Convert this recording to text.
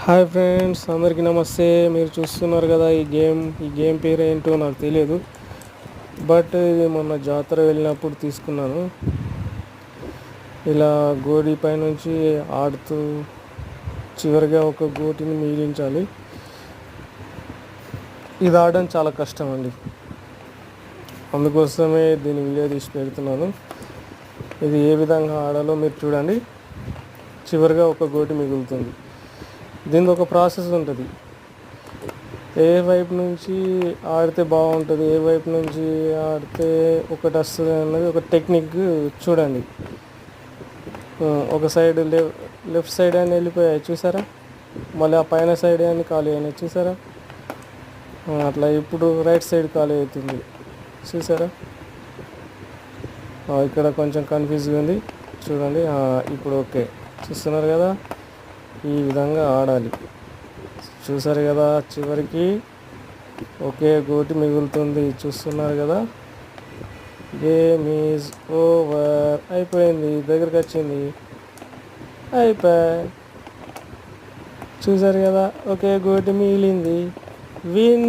Hi friends, అందరికీ నమస్తే. మీరు చూస్తున్నారు కదా ఈ గేమ్ పేరు ఏంటో నాకు తెలియదు. బట్ ఇది మొన్న జాతర వెళ్ళినప్పుడు తీసుకున్నాను. ఇలా గోడి పైనుంచి ఆడుతూ చివరిగా ఒక గోటిని మిగిలించాలి. ఇది ఆడడం చాలా కష్టం అండి. అందుకోసమే దీని వీడియో తీసి పెడుతున్నాను. ఇది ఏ విధంగా ఆడాలో మీరు చూడండి. చివరిగా ఒక గోటి మిగులుతుంది. దీనికి ఒక ప్రాసెస్ ఉంటుంది. ఏ వైపు నుంచి ఆడితే బాగుంటుంది, ఏ వైపు నుంచి ఆడితే ఒకటి వస్తుంది అన్నది ఒక టెక్నిక్ చూడండి. ఒక సైడ్ లెఫ్ట్ సైడ్ అని వెళ్ళిపోయాయి చూసారా, మళ్ళీ ఆ పైన సైడ్ అని ఖాళీ అయినాయి చూసారా. అట్లా ఇప్పుడు రైట్ సైడ్ ఖాళీ అవుతుంది చూసారా. ఇక్కడ కొంచెం కన్ఫ్యూజ్గా ఉంది చూడండి. ఇప్పుడు ఓకే చూస్తున్నారు కదా, ఈ విధంగా ఆడాలి. చూసారు కదా, చివరికి ఒకే గోటి మిగులుతుంది చూస్తున్నారు కదా. గేమ్ ఈజ్ ఓవర్, అయిపోయింది, దగ్గరికి వచ్చింది, అయిపోయి. చూసారు కదా, ఒకే గోటి మిగిలింది, విన్.